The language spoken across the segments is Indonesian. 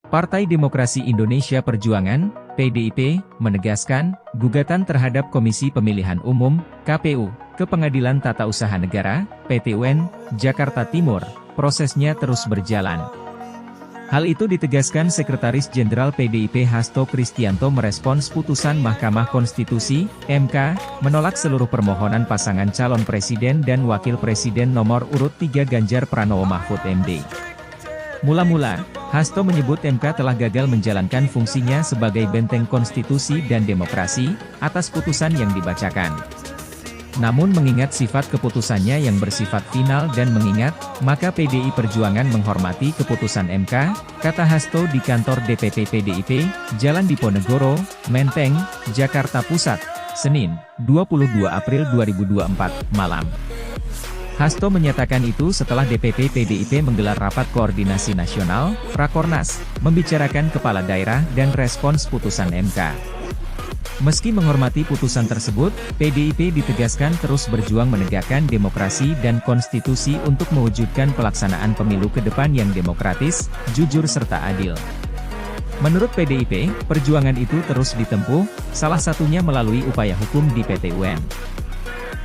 Partai Demokrasi Indonesia Perjuangan, PDIP, menegaskan, gugatan terhadap Komisi Pemilihan Umum, KPU, ke Pengadilan Tata Usaha Negara, PT UN, Jakarta Timur, prosesnya terus berjalan. Hal itu ditegaskan Sekretaris Jenderal PDIP Hasto Kristianto merespons putusan Mahkamah Konstitusi, MK, menolak seluruh permohonan pasangan calon presiden dan wakil presiden nomor urut 3 Ganjar Pranowo Mahfud MD. Mula-mula, Hasto menyebut MK telah gagal menjalankan fungsinya sebagai benteng konstitusi dan demokrasi, atas putusan yang dibacakan. Namun mengingat sifat keputusannya yang bersifat final dan mengingat, maka PDI Perjuangan menghormati keputusan MK, kata Hasto di kantor DPP PDIP, Jalan Diponegoro, Menteng, Jakarta Pusat, Senin, 22 April 2024, malam. Hasto menyatakan itu setelah DPP PDIP menggelar rapat koordinasi nasional, Rakornas, membicarakan kepala daerah dan respons putusan MK. Meski menghormati putusan tersebut, PDIP ditegaskan terus berjuang menegakkan demokrasi dan konstitusi untuk mewujudkan pelaksanaan pemilu ke depan yang demokratis, jujur serta adil. Menurut PDIP, perjuangan itu terus ditempuh, salah satunya melalui upaya hukum di PT UN.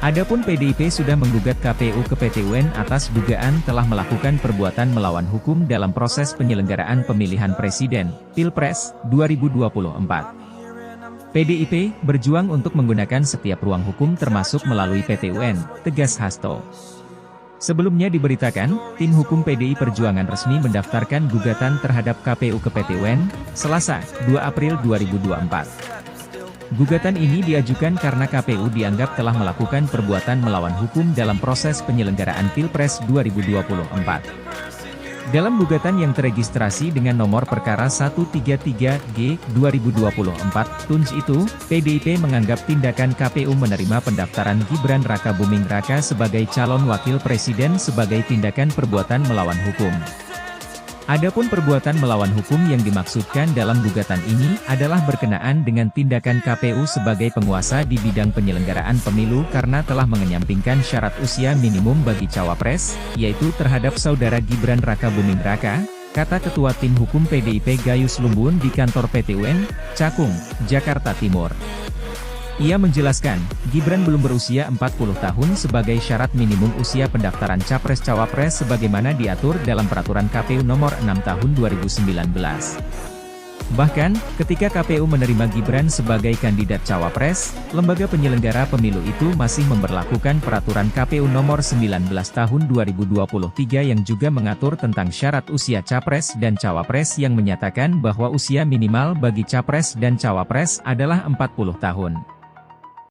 Adapun PDIP sudah menggugat KPU ke PT UN atas dugaan telah melakukan perbuatan melawan hukum dalam proses penyelenggaraan pemilihan presiden, Pilpres, 2024. PDIP berjuang untuk menggunakan setiap ruang hukum termasuk melalui PT UN, tegas Hasto. Sebelumnya diberitakan, tim hukum PDI Perjuangan resmi mendaftarkan gugatan terhadap KPU ke PT UN, Selasa, 2 April 2024. Gugatan ini diajukan karena KPU dianggap telah melakukan perbuatan melawan hukum dalam proses penyelenggaraan Pilpres 2024. Dalam gugatan yang teregistrasi dengan nomor perkara 133G/2024, Tunj itu, PDIP menganggap tindakan KPU menerima pendaftaran Gibran Rakabuming Raka sebagai calon wakil presiden sebagai tindakan perbuatan melawan hukum. Adapun perbuatan melawan hukum yang dimaksudkan dalam gugatan ini adalah berkenaan dengan tindakan KPU sebagai penguasa di bidang penyelenggaraan pemilu karena telah mengenyampingkan syarat usia minimum bagi cawapres, yaitu terhadap saudara Gibran Rakabuming Raka, kata Ketua Tim Hukum PDIP Gayus Lumbun di kantor PT UN, Cakung, Jakarta Timur. Ia menjelaskan, Gibran belum berusia 40 tahun sebagai syarat minimum usia pendaftaran Capres-Cawapres sebagaimana diatur dalam Peraturan KPU Nomor 6 Tahun 2019. Bahkan, ketika KPU menerima Gibran sebagai kandidat Cawapres, lembaga penyelenggara pemilu itu masih memberlakukan Peraturan KPU Nomor 19 Tahun 2023 yang juga mengatur tentang syarat usia Capres dan Cawapres yang menyatakan bahwa usia minimal bagi Capres dan Cawapres adalah 40 tahun.